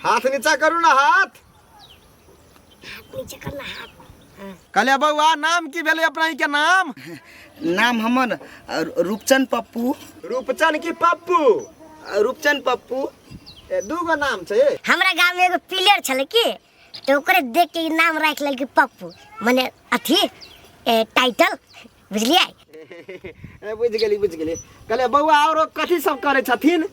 हाथ नीचा करू ना हाथ नीचे करना हाथ। कहले बउआ नाम की भेले अपना के नाम? नाम हमर रूपचंद पप्पू। रूपचंद की पप्पू? रूपचंद पप्पू। दूगो नाम छे। हमरा गांव में एगो प्लेयर छले की तो ओकरे देख के नाम रख लेल के पप्पू माने अथी टाइटल बुझलिए। बुझ गेली। कहले बउआ और कथि सब करे छथिन?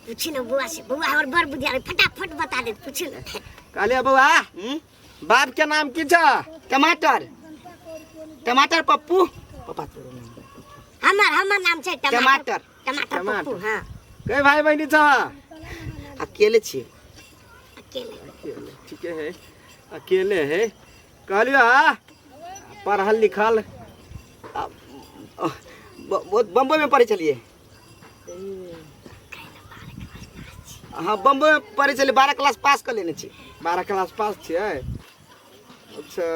पूछी ना बुआ से, बुआ हमर बड़ बुधिया फटाफट बता दे, पूछी ना। कहले बउआ बाप के नाम की छ? टमाटर। टमाटर पप्पू। पापा तोरो नाम? हमर नाम छै टमाटर। टमाटर पप्पू। हां कई भाई बहनी छ? अकेले छी। अकेले। ठीक है, अकेले है। कहलियो पढ़ल लिखल बम्बई में पढ़े चलिए। हाँ बम्बई में पढ़े चलिए। 12 क्लास पास कर लेने छी। 12 क्लास पास छियै? अच्छा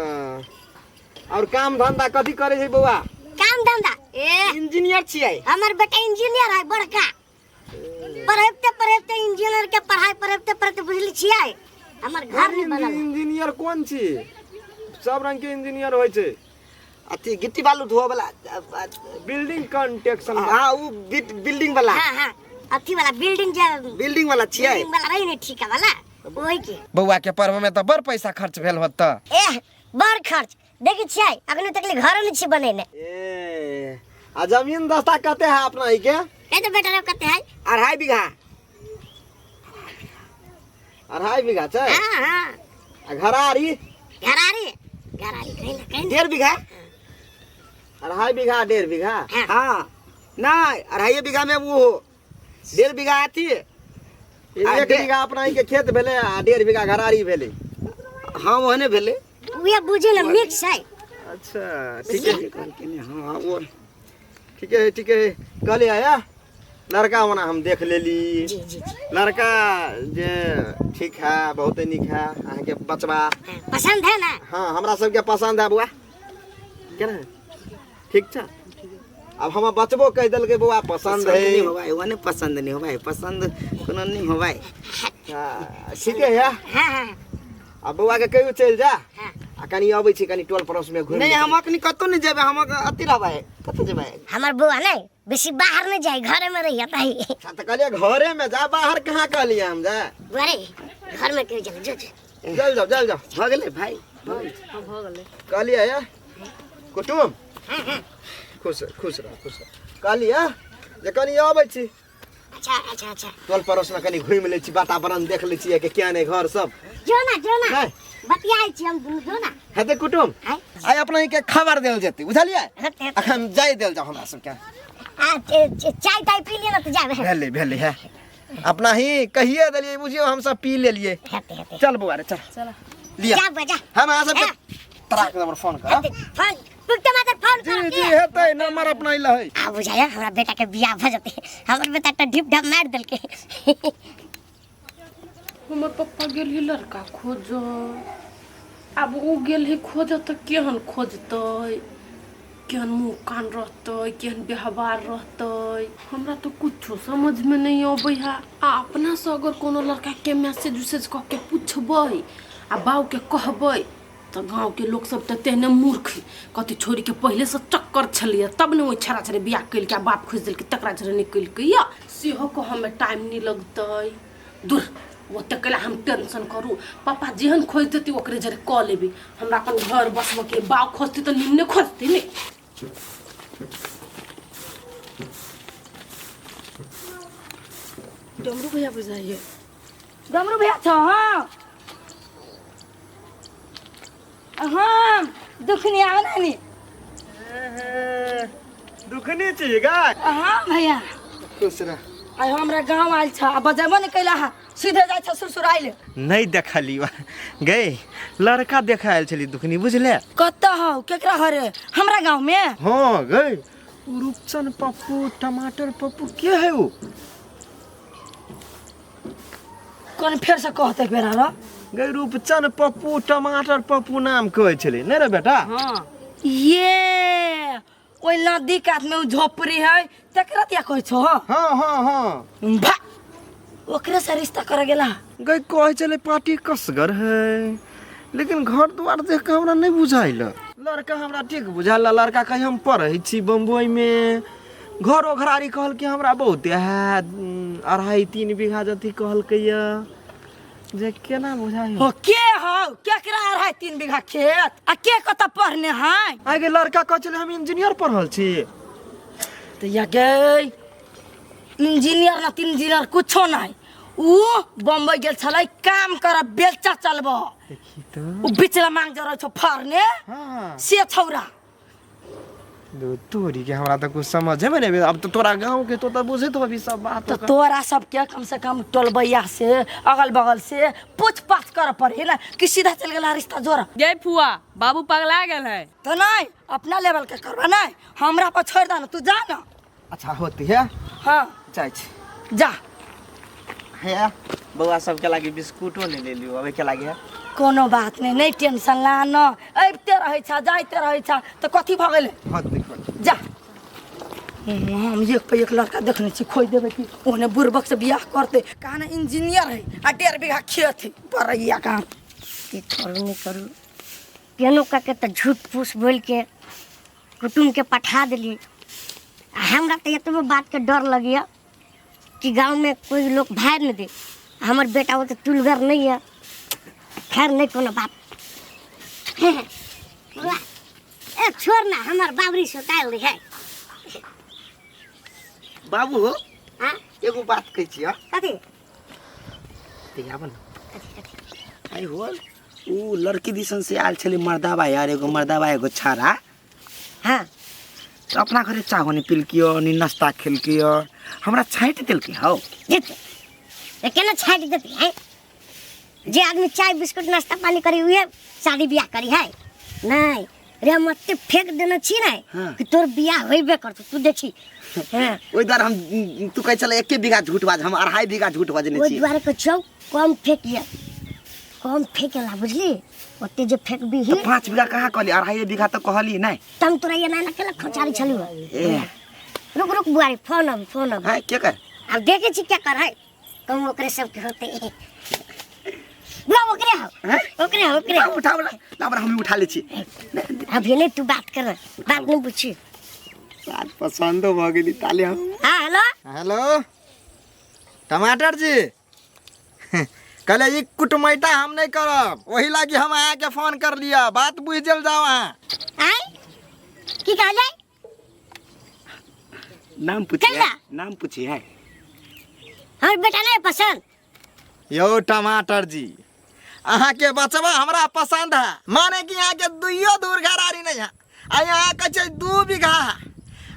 और काम धंधा कथी करे छै बउआ? काम धंधा इंजीनियर छियै। हमर बेटा इंजीनियर है बड़का। पढ़ते इंजीनियर के पढ़ाई पढ़ते बुझली छियै हमर घर नहीं बनल। इंजीनियर कौन छी? सब रंग के इंजीनियर होय छै। अथी गिट्टी बालू धोए वाला बिल्डिंग कंस्ट्रक्शन। हां वो बिल्डिंग वाला। हां अथी वाला बिल्डिंग वाला छियै। बिल्डिंग वाला रही नहीं ठीक वाला ओही के। बउआ के पढ़वे में त बड़ पैसा खर्च भेल होत। बड़ खर्च देखि छियै अखनी तक ले घर नहीं छी बनेने। आ जमीन दस्ता कते है अपना ही के? ए तो बेटा कते है? 2.5 बीघा। 2.5 बीघा छै? हां आ घरारी कहीं 1.5 बीघा। 2.5 बीघा 1.5 बीघा? हां नहीं 2.5 बीघा में वो 1.5 बीघा अथी 1 बीघा अपना ही के खेत भेले आ 1.5 बीघा घरारी भेले। हां ओहने भेले। उहे बुझे ना मिक्स है। अच्छा ठीक है। हां वो ठीक है। कहले आया लड़का होना हम देख लेली। जी लड़का जे ठीक है बहुत निक है अहाँ के बचवा पसंद है ना? हाँ हमरा सबके पसंद है बुआ केना ठीक छ। अब हम बचबो कह दल के बुआ पसंद है। नहीं हो भाई ओने पसंद नहीं हो भाई पसंद कोनो नहीं हो भाई। ठीक है। हां अब बुआ के कहियो चल जा आ कनी आबै छी कनी टोल पड़ोस में घुम। नहीं हम अखनी कतो नहीं जेबे। हम अति रहबै कतो जेबे। हमर बुआ नहीं बेसी बाहर नहीं जाए घरे में रही ताई। अच्छा त कहलिए घरे में जा बाहर कहां कहलिए हम जा? घरे घर में क्यों चल जल जाओ हो गेले भाई हो गेले। कहलिए या कुटुम खुश रह कहलिए जे कनी आबै छी। अच्छा टोल पड़ोस में कनी घुम ले छी वातावरण देख ले छी के क्या ने घर सब जो ना नहीं बतियाई छी हम दुनु जो ना हेते कुटुम आइ अपना के खबर देल जेते बुझलिए। हेते अखन जाय देल जाओ हमरा सब के चाय ताय पी लिए ना तो जाबे। भेले है अपना ही कहिए देलिए बुझियो हम सब पी लेलिए। हेते चल बुआ रे चल लिया जा बजा हम आ सब तराक नंबर फोन कर। फोन पुकते मात्र फोन कर। जी हेते नंबर अपना ही लहै। आ बुझाया हमरा बेटा के बियाह भ जते। हमर बेटा त ढिप ढप मार देल के। हमर पप्पा गेल ही लड़का खोज। अब वो गेल ही खोज त केहन खोजतै केहन मुँह कान रहतै केहन व्यवहार रहतै हमरा तो कुछो समझ में नहीं आबै है। आ अपना से अगर कोनो लड़का के मैसेज कह के पूछबै आ बाऊ के कहबै तो गाँव के लोग सब तेहने मूर्ख कथी छोड़ी के पहले से चक्कर छलिए तब ने वो छड़ा छड़े बियाह कल के बाप खोज दिल के तकरा जरे निकल के या सेहो को हमें टाइम नहीं लगतै। दूर वो तकला हम टेंशन करू पापा जेहन खोज देती ओकरे जरे क लेबी। हमरा अपन घर बसब के बाऊ खोजती तो निम्ने खोजती ने। डमरू भैया बुझाइए डमरू भैया छ। हाँ दुखनी आओ ना नी। दुखनी छी गाय? हाँ भैया खुश रह। आई हमरा गांव आइल छ अब बजेबो नहीं कैला है सीधे जाय छ सुरसुर आइले। नहीं देखली गए लड़का देखायल छली दुखनी बुझले। कत्ता हो केकरा हरे हमरा गांव में? हाँ गए रूपचंद पप्पू टमाटर पप्पू के है वो? कौन फिर से कहते बेरा रो गए रूपचंद पप्पू टमाटर पप्पू नाम कहै छले नहीं रे बेटा? हाँ ये ओइ नदी कात में झोपड़ी है तकरा क्या कहै छो? हाँ हाँ हाँ भा ओकरे से रिश्ता कर गेला। गई कहे चले पार्टी कसगर है, लेकिन घर द्वार देख के हमरा नहीं बुझाइल। लड़का हमरा ठीक बुझाला, लड़का कहीं हम पढ़े छी बम्बई में, घरो घरारी कहल कि हमरा बहुते है, 2.5-3 बीघा जति कहल के जे केना बुझाई हो के हो केकरा है 3 बीघा खेत आ के कत पढ़ने है? आगे लड़का कह चले हम इंजीनियर पढ़ल छी। तो या गई इंजीनियर ना इंजीनियर कुछो नहीं, ऊ बम्बई गेल छलै काम कर बेलचा चलबो, देखी तो ऊ बिचला मांग जरा छो फरने हां से छौरा। दो तोरी के हमरा तो कुछ समझ में नहीं। अब तो तोरा गांव के तो बुझे तो अभी सब बात तो तोरा सब के कम से कम टोलबैया से अगल बगल से पूछ पाछ कर पड़े ना कि सीधा चल गेला रिश्ता जोड़ा। गे फुआ बाबू पगला गेल है। तो नहीं अपना लेवल के करबा नहीं, हमरा पर छोड़ दे ना, तू जा ना। अच्छा होती है। हां जाय छी जा। है बउआ सब के लागी बिस्कुटो नहीं ले लियो, अबे के लागी है कोनो बात नहीं, नहीं टेंशन ला न, अबते रहै छ जाइते रहै छ तो कथी भ गेलै? जा। हम एक पे एक लड़का देखने छी खोई देबे कि ओने बुरबक से बियाह करते, कहां इंजीनियर है आ 1.5 बीघा खेत है परैया काम। की करू नहीं करू, केनो का के तो झूठ फूस बोल के कुटुम के पठा दिली। हमरा तो एतबो बात के डर लगिया कि गांव में कोई लोग भार न दे, हमर बेटा वो तो तुलगर नहीं है। खैर नहीं कोनो बात। ए छोड़ ना, हमार बाबरी सुताल रही है। बाबू हो हां एगो बात कह छी। कथी आबन आई हो ऊ लड़की दिसन से आल छले मर्दाबा यार, एगो मर्दाबा एगो छारा। हां तो अपना घरे चाहो नि पिलकियो नि नाश्ता खेलकियो, हमरा छाइट देलके हौ। देते ये केना छाट देती है? जे आदमी चाय बिस्कुट नाश्ता पानी करी हुए शादी ब्याह करी है नहीं रे, मत फेंक देना छी नहीं हाँ। कि तोर ब्याह होइबे करतो, तू देखी। हां ओइ द्वार हम तू कह चले 1 बीघा झूठ बाज, हम 2.5 बीघा झूठ बाजने ओइ छी। द्वारे को चौ कम फेंकिया, कम फेंकेला बुझली, ओते जे फेंक भी तो 5 बीघा कहाँ कहली, 2.5 बीघा तो कहली नहीं। तम तोरा ये ना केला खचारी छलु। ए रुक रुक बुआरी, फोन अब हां के कर अब देखे छी क्या कर है, कम ओकरे सब के होते बुआ ओकरे हो ओकरे उठा ला हम उठा ले छी। अभी नहीं तू बात कर, बात नहीं पूछी। बात पसंद हो गेली ताले हम। हाँ हेलो हेलो टमाटर जी कहले जी कुटमैता हम नहीं करब, वही लागी हम आया के फोन कर लिया, बात बुझ जल जाओ। आय की कहले? नाम पूछिए, कैला? नाम पूछिए है। हमर बेटा नहीं पसंद। यो टमाटर जी अहाँ के बचवा हमरा पसंद है, माने कि यहाँ के दुइयो दूर घरारी नहीं है, आ यहाँ के 2 बीघा है।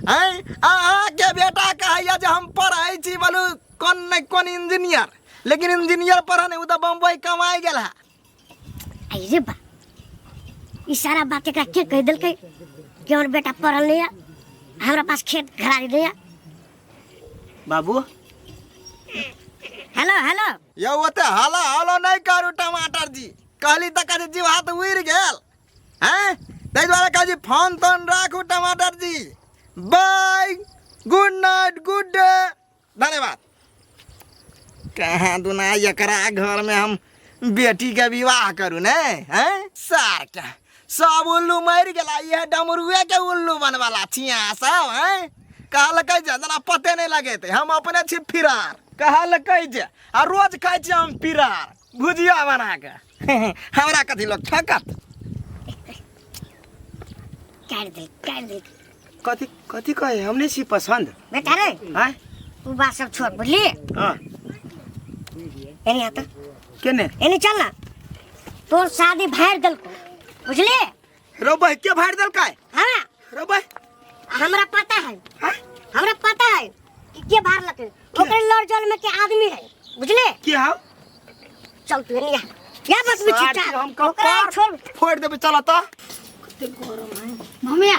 अहाँ के बेटा कहैया जे हम पढ़ै छी बोलू कौन नहीं कौन इंजीनियर, लेकिन इंजीनियर पढ़ा नहीं, उ तो बम्बई कमाई गेल है। अरे बा ई सारा बात एकरा के कह देलकै कि हमर बेटा पढ़ल नहीं है, हमरा पास खेत घरारी नहीं है। बाबू हेलो हेलो यो ओते हलो नहीं करू टमाटर जी, कहली त कहे जीव हाथ उड़ गेल हैं, तै द्वारे कहे फोन तोन राखू टमाटर जी। Bye, good night, good day, धन्यवाद। कहाँ दुना एकरा घर में हम बेटी के विवाह करू ने हैं, सार के सब उल्लू मर गेला, ये डमरुए के उल्लू बनवाला छिया सब हैं। कहल कह जना पते नहीं लगे थे, हम अपने छी फिरार, कहल कह जे आ रोज खाइ छी हम फिरार भुजिया बना के। हमरा कथी लोग ठकत? काट दे कथी कथी कहे, हमने सी पसंद बेटा रे। हां तू बात सब छोड़ बुझली, हां एनी आता केने एनी चल ना, तोर शादी भार देलको बुझली। रो भाई के भाड़ दल काय? हाँ रो भाई हमरा पता है, हां हमरा पता है कि के भार लके, ओकरे लड़ जल में के आदमी है बुझले। की हां चल तू एनी या बस में सार चिट्ठा के हम ओकरा कपार छोड़। फोड़ देबे, चला त मम्मी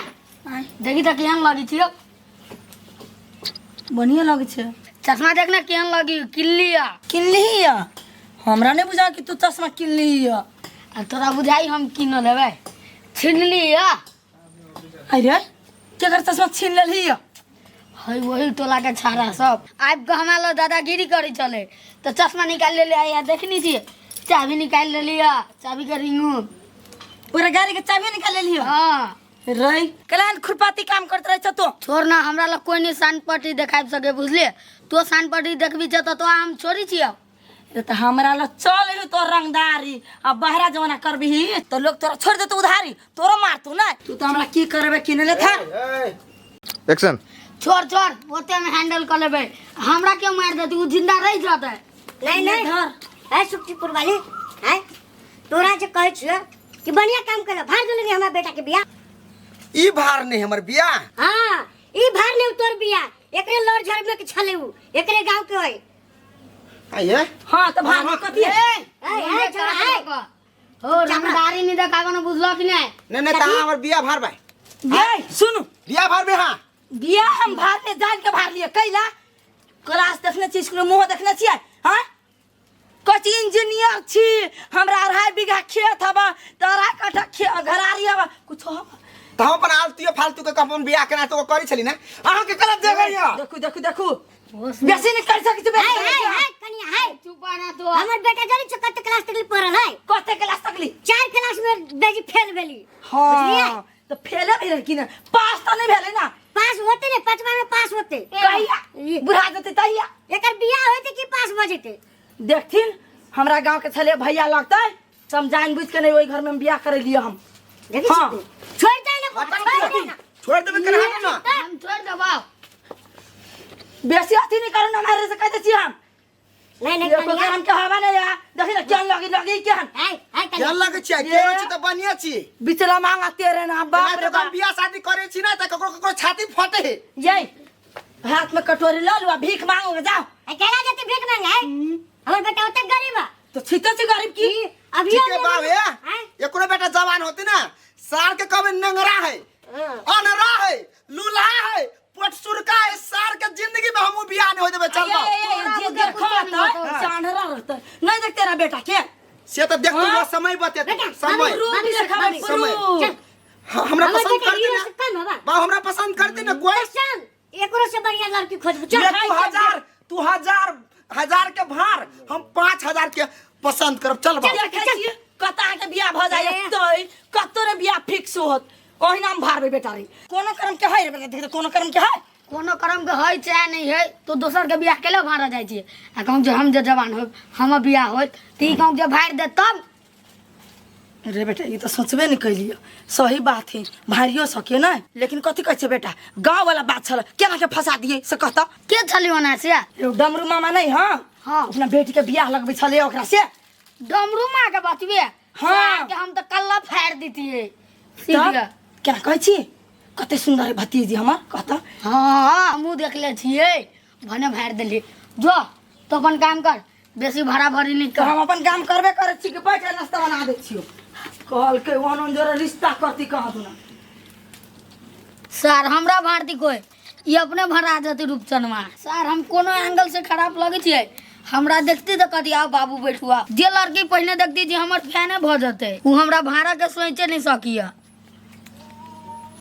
देखी त केहन लगी छियो? बढ़िया लगे छे। चश्मा देखना केहन लगी, किल्ली हमरा नहीं बुझा कि तू चश्मा किल्ली आ तोरा बुझाई हम किन लेबै, छीन लिया। अरे केकर चश्मा छीन लेली? है वही टोला के छाड़ा सब आब के हमारा लो दादागिरी करे चले तो चश्मा निकाल ले लिया देखनी थी चाबी निकाल ले लिया चाबी का रिंगू पूरा गाड़ी के चाबी निकाल ले लियो। हाँ रही कलान खुरपाती काम करत रहे छ तो छोड़ ना हमरा ला कोई नहीं सान पट्टी देखाब सके बुझले तो सान पट्टी देखबी छ तो हम छोड़ी छियो। ये तो हमरा ला चल ही तो रंगदारी अब बहरा जमाना करबी तो लोग तोरा छोड़ दे तो उधारी तोरो मारतू ना तू तो हमरा की करबे किनले था। एक्शन। छोड़ छोड़ ओते में हैंडल कर लेबे हमरा क्यों मार दे तू जिंदा रह जाता है। नहीं नहीं धर है सुखीपुर वाली है तोरा जे कहै छियो कि बढ़िया काम कर भार देले हमरा बेटा के बियाह। ई भार नहीं हमर बिया। हां ई भार ले तोर बियाह एकरे लड़ झड़ में के छले उ एकरे गांव के होय। आइए हां तो भार में कथि है है छोड़ा है हो रंगदारी नहीं देखागो ना बुझलो कि नहीं। नहीं नहीं ता हमर बिया भार भाई। ये सुनु बिया भार बे। हां बियाह हम भार ले जान के भार लिए कैला क्लास देखने छी स्कूल मुंह देखने छी। हां कच इंजीनियर छी हमरा 2.5 बीघा खेत हबा तोरा कठा घरारी हबा कुछ हो तो हम अपन आलतू फालतू के कपन बिया केना तो करी छली ना अहाँ के गलत जगह या। देखू देखू देखू बेसी नहीं कर सकै छी बेसी है कनिया है चुप ना तो हमर बेटा जानी छ कते क्लास तक पढ़ल है कते क्लास तक 4 क्लास में बेजी फेल भेली। हां तो फेल भी रही ना पास तो नहीं भेले ना पास होते ने 5वां में पास होते कहिया बुढ़ा जते तहिया एकर बियाह होते कि पास बजते देखथिन हमरा गांव के छले भैया लगता समझान बुझ के नहीं ओई घर में बियाह करे लिए हम। हां छोड़ दे ना छोड़ देबे करा ना हम छोड़ दबाओ बेसी अथी नहीं करो ना मारे से कहते छी हम नहीं नहीं देखो हम के हवा नहीं या देखि ना केन लगी लगी केन है क्या लगे छी के छी त बनिया छी बिचला मांगा तेरे ना बाप रे बाप बिया शादी करे छी ना त ककरो छाती फटे है। यही हाथ में कटोरी ला लो भीख मांगो जाओ अकेला जते भीख मांगे हमर बेटा ओते गरीब है तो छिते छी गरीब की अभी ठीक है बाबे एकरो बेटा जवान होती ना सार के कबे नंगरा है अनरा है लूला है पटसुरका है सार के जिंदगी में हम बियाह नहीं हो देबे चल ये देखो तो चांदरा रहता नहीं देख तेरा बेटा के से तो देख तू समय बते समय रूप देखा समय हमरा पसंद करती ना बा हमरा पसंद करती ना कोई एकरो से बढ़िया लड़की खोज तू हजार के भार हम 5000 के पसंद करब चल बा कता के बियाह भ जाय तई कतो रे बियाह फिक्स होत ओहि नाम भारबे बेटा रे कोनो कर्म के है रे बेटा देख कोनो कर्म के है कोनो कर्म के है चाहे नहीं है तो दोसर के बियाह केला भाड़ा जाय छी आ कहूं जे हम जे जवान हो हम बियाह होत ती कहूं जे भाड़ दे तब रे बेटा ये तो सोचबे नहीं कैलियो सही बात है भारियो सके ना लेकिन कथि कहै छै बेटा गांव वाला बात छल केना के फंसा दिए से कहता के छली ओना से डमरू मामा नहीं हां हां अपना बेटी के बियाह लगबै छले ओकरा से डमरू मां के बतबे हाँ। के हम तो कल्ला फाड़ दीतिए सीधा केना कहै छी कते सुंदर भतीजी हमर कहता हां हमहू देख ले छिए भने फाड़ देली जो तो अपन काम कर बेसी भाड़ा भरी नहीं तो कर हम अपन काम करबे करे छी के बैठ नाश्ता बना दे छियो कहल के वनन जरा रिश्ता करती कहा तू ना सर हमरा भारती कोई ये अपने भरा जाती रूपचंदमा सर हम कोनो एंगल से खराब लगे छिए हमरा देखती तो कथी आओ बाबू बैठुआ जे लड़की पहले देखती थी हमर फैने भ जते उ हमरा भाड़ा के सोचे नहीं सकिया